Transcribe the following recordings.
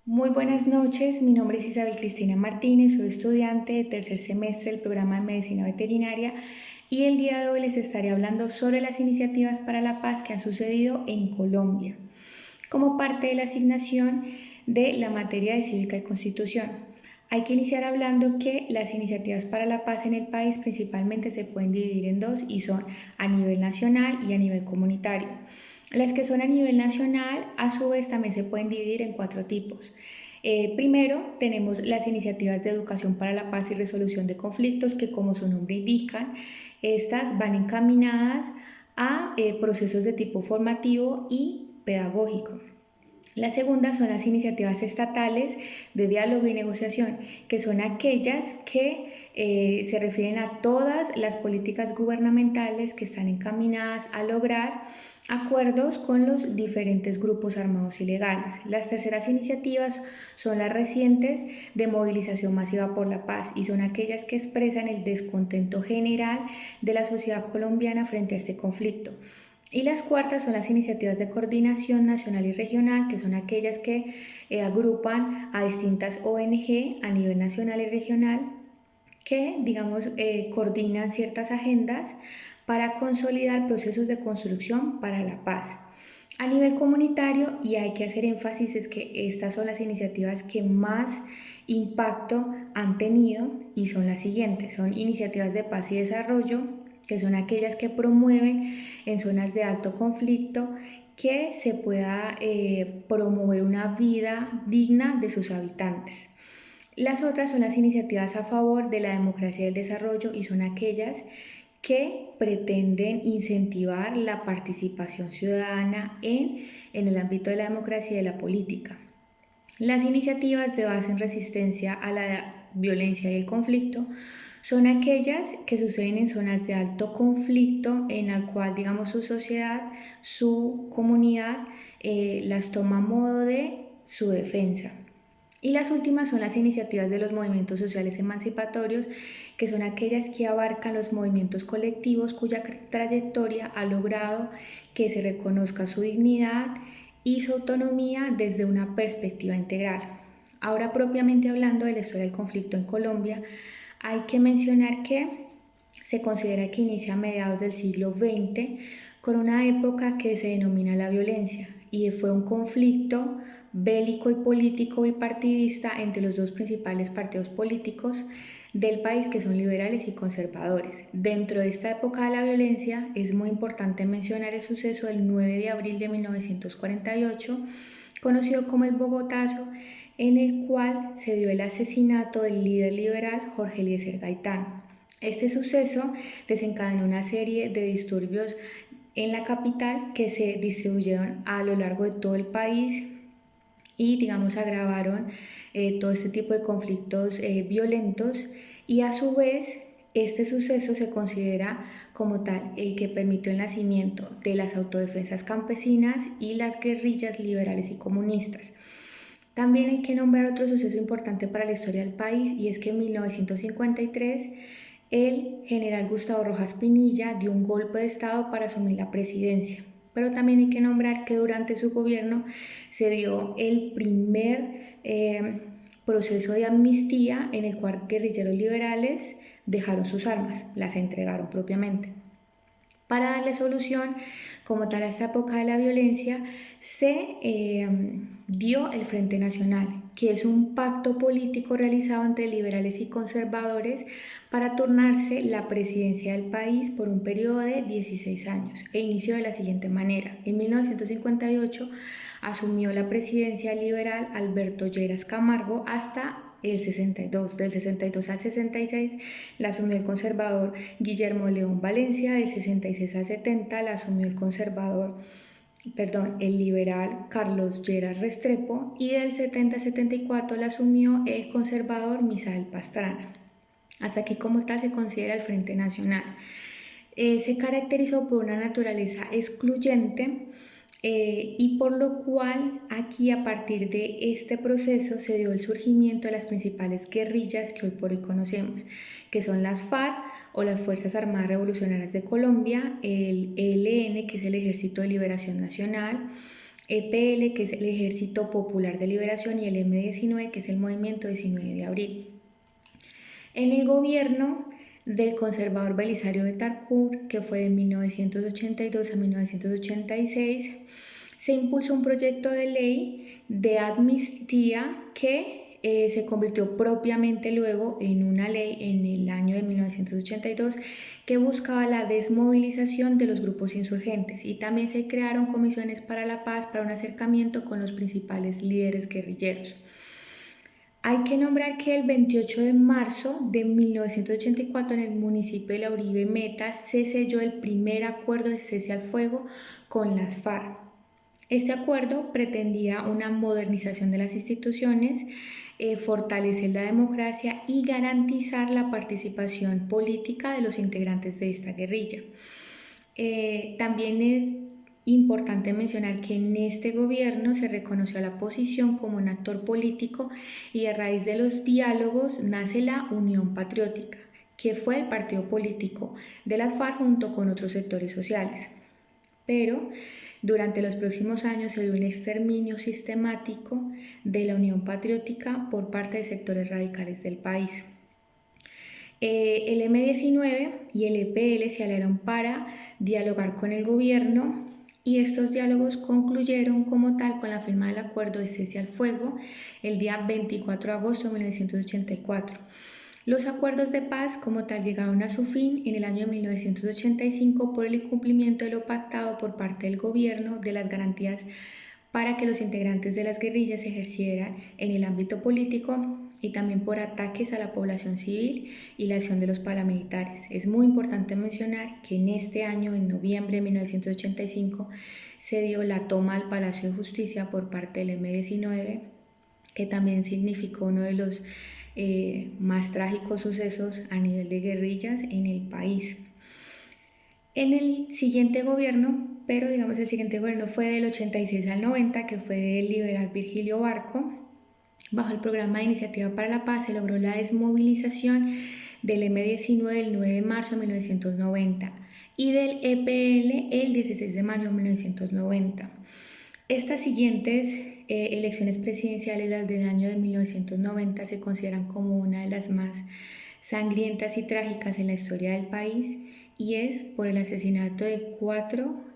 Muy buenas noches, mi nombre es Isabel Cristina Martínez, soy estudiante de tercer semestre del programa de Medicina Veterinaria y el día de hoy les estaré hablando sobre las iniciativas para la paz que han sucedido en Colombia, como parte de la asignación de la materia de Cívica y Constitución. Hay que iniciar hablando que las iniciativas para la paz en el país principalmente se pueden dividir en dos y son a nivel nacional y a nivel comunitario. Las que son a nivel nacional, a su vez, también se pueden dividir en cuatro tipos. Primero, tenemos las iniciativas de educación para la paz y resolución de conflictos, que como su nombre indican, estas van encaminadas a procesos de tipo formativo y pedagógico. La segunda son las iniciativas estatales de diálogo y negociación, que son aquellas que se refieren a todas las políticas gubernamentales que están encaminadas a lograr acuerdos con los diferentes grupos armados y legales. Las terceras iniciativas son las recientes de movilización masiva por la paz y son aquellas que expresan el descontento general de la sociedad colombiana frente a este conflicto. Y las cuartas son las iniciativas de coordinación nacional y regional, que son aquellas que agrupan a distintas ONG a nivel nacional y regional, que, coordinan ciertas agendas para consolidar procesos de construcción para la paz. A nivel comunitario, y hay que hacer énfasis, es que estas son las iniciativas que más impacto han tenido y son las siguientes. Son iniciativas de paz y desarrollo, que son aquellas que promueven en zonas de alto conflicto que se pueda promover una vida digna de sus habitantes. Las otras son las iniciativas a favor de la democracia y el desarrollo y son aquellas que pretenden incentivar la participación ciudadana en el ámbito de la democracia y de la política. Las iniciativas de base en resistencia a la violencia y el conflicto son aquellas que suceden en zonas de alto conflicto en la cual, su sociedad, su comunidad las toma a modo de su defensa. Y las últimas son las iniciativas de los movimientos sociales emancipatorios, que son aquellas que abarcan los movimientos colectivos cuya trayectoria ha logrado que se reconozca su dignidad y su autonomía desde una perspectiva integral. Ahora, propiamente hablando de la historia del conflicto en Colombia, hay que mencionar que se considera que inicia a mediados del siglo XX con una época que se denomina la violencia y fue un conflicto bélico y político bipartidista entre los dos principales partidos políticos del país, que son liberales y conservadores. Dentro de esta época de la violencia es muy importante mencionar el suceso del 9 de abril de 1948, conocido como el Bogotazo, en el cual se dio el asesinato del líder liberal Jorge Eliezer Gaitán. Este suceso desencadenó una serie de disturbios en la capital que se distribuyeron a lo largo de todo el país y agravaron todo este tipo de conflictos violentos, y a su vez este suceso se considera como tal el que permitió el nacimiento de las autodefensas campesinas y las guerrillas liberales y comunistas. También hay que nombrar otro suceso importante para la historia del país, y es que en 1953 el general Gustavo Rojas Pinilla dio un golpe de estado para asumir la presidencia. Pero también hay que nombrar que durante su gobierno se dio el primer proceso de amnistía en el cual guerrilleros liberales dejaron sus armas, las entregaron propiamente. Para darle solución como tal a esta época de la violencia, se dio el Frente Nacional, que es un pacto político realizado entre liberales y conservadores para turnarse la presidencia del país por un periodo de 16 años, e inició de la siguiente manera. En 1958 asumió la presidencia liberal Alberto Lleras Camargo hasta el 62. Del 62 al 66 la asumió el conservador Guillermo León Valencia. Del 66 al 70 la asumió el liberal Carlos Lleras Restrepo, y del 70 al 74 la asumió el conservador Misael Pastrana. Hasta aquí como tal se considera el Frente Nacional. Se caracterizó por una naturaleza excluyente, y por lo cual aquí, a partir de este proceso, se dio el surgimiento de las principales guerrillas que hoy por hoy conocemos, que son las FARC o las Fuerzas Armadas Revolucionarias de Colombia, el ELN, que es el Ejército de Liberación Nacional, EPL, que es el Ejército Popular de Liberación, y el M-19, que es el Movimiento 19 de Abril. En el gobierno del conservador Belisario Betancourt, que fue de 1982 a 1986, se impulsó un proyecto de ley de amnistía que se convirtió propiamente luego en una ley en el año de 1982 que buscaba la desmovilización de los grupos insurgentes, y también se crearon comisiones para la paz para un acercamiento con los principales líderes guerrilleros. Hay que nombrar que el 28 de marzo de 1984 en el municipio de La Uribe Meta se selló el primer acuerdo de cese al fuego con las FARC. Este acuerdo pretendía una modernización de las instituciones, fortalecer la democracia y garantizar la participación política de los integrantes de esta guerrilla. También es importante mencionar que en este gobierno se reconoció a la oposición como un actor político, y a raíz de los diálogos nace la Unión Patriótica, que fue el partido político de las FARC junto con otros sectores sociales. Pero durante los próximos años se dio un exterminio sistemático de la Unión Patriótica por parte de sectores radicales del país. El M-19 y el EPL se aliaron para dialogar con el gobierno, y estos diálogos concluyeron como tal con la firma del acuerdo de cese al fuego el día 24 de agosto de 1984. Los acuerdos de paz como tal llegaron a su fin en el año de 1985 por el incumplimiento de lo pactado por parte del gobierno de las garantías para que los integrantes de las guerrillas ejercieran en el ámbito político, y también por ataques a la población civil y la acción de los paramilitares. Es muy importante mencionar que en este año, en noviembre de 1985, se dio la toma al Palacio de Justicia por parte del M-19, que también significó uno de los más trágicos sucesos a nivel de guerrillas en el país. En el siguiente gobierno, pero digamos el siguiente gobierno fue del 86 al 90, que fue del liberal Virgilio Barco. Bajo el programa de Iniciativa para la Paz se logró la desmovilización del M-19 el 9 de marzo de 1990 y del EPL el 16 de mayo de 1990. Estas siguientes elecciones presidenciales, las del año de 1990, se consideran como una de las más sangrientas y trágicas en la historia del país, y es por el asesinato de 4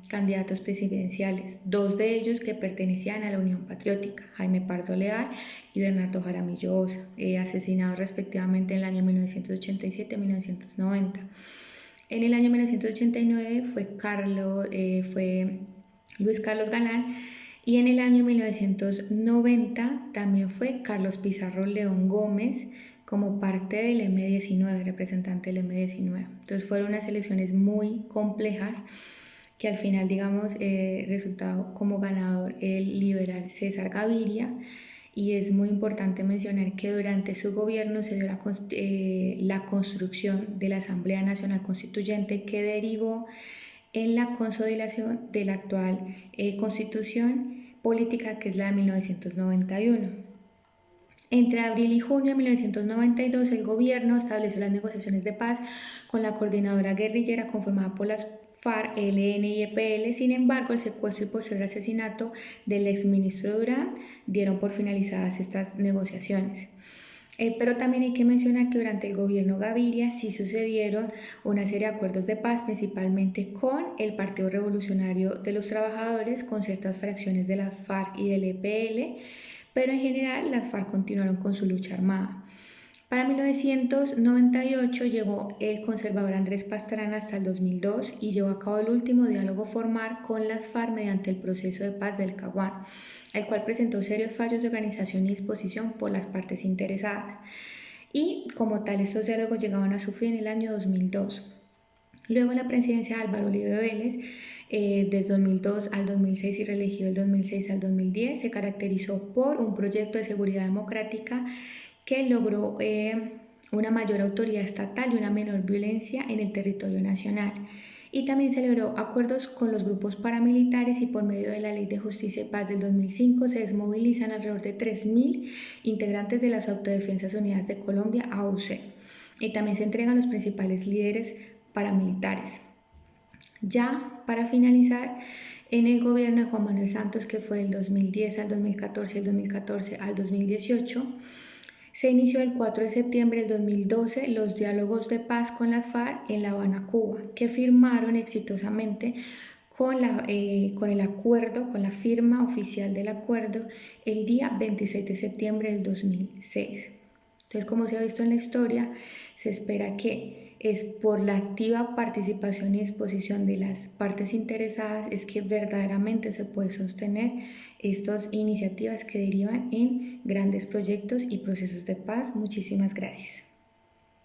candidatos presidenciales, 2 de ellos que pertenecían a la Unión Patriótica, Jaime Pardo Leal y Bernardo Jaramillo Ossa, asesinados respectivamente en el año 1987 y 1990. En el año 1989 fue Luis Carlos Galán, y en el año 1990 también fue Carlos Pizarro León Gómez como parte del M-19, representante del M-19. Entonces fueron unas elecciones muy complejas que al final, digamos, resultó como ganador el liberal César Gaviria, y es muy importante mencionar que durante su gobierno se dio la construcción de la Asamblea Nacional Constituyente, que derivó en la consolidación de la actual constitución política, que es la de 1991. Entre abril y junio de 1992, el gobierno estableció las negociaciones de paz con la coordinadora guerrillera conformada por las FARC, ELN y EPL. Sin embargo, el secuestro y posterior asesinato del exministro Durán dieron por finalizadas estas negociaciones. Pero también hay que mencionar que durante el gobierno Gaviria sí sucedieron una serie de acuerdos de paz, principalmente con el Partido Revolucionario de los Trabajadores, con ciertas fracciones de las FARC y del EPL, pero en general las FARC continuaron con su lucha armada. Para 1998 llegó el conservador Andrés Pastrana hasta el 2002 y llevó a cabo el último diálogo formal con las FARC mediante el proceso de paz del Caguán, el cual presentó serios fallos de organización y disposición por las partes interesadas. Y como tal, estos diálogos llegaban a su fin en el año 2002. Luego la presidencia de Álvaro Uribe Vélez, desde 2002 al 2006 y reelegido del 2006 al 2010, se caracterizó por un proyecto de seguridad democrática que logró una mayor autoridad estatal y una menor violencia en el territorio nacional. Y también celebró acuerdos con los grupos paramilitares, y por medio de la Ley de Justicia y Paz del 2005 se desmovilizan alrededor de 3.000 integrantes de las Autodefensas Unidas de Colombia, AUC, y también se entregan los principales líderes paramilitares. Ya para finalizar, en el gobierno de Juan Manuel Santos, que fue del 2010 al 2014 y el 2014 al 2018. Se inició el 4 de septiembre del 2012 los diálogos de paz con las FARC en La Habana, Cuba, que firmaron exitosamente con el acuerdo, con la firma oficial del acuerdo, el día 26 de septiembre del 2006. Entonces, como se ha visto en la historia, se espera que es por la activa participación y disposición de las partes interesadas es que verdaderamente se puede sostener estas iniciativas que derivan en grandes proyectos y procesos de paz. Muchísimas gracias.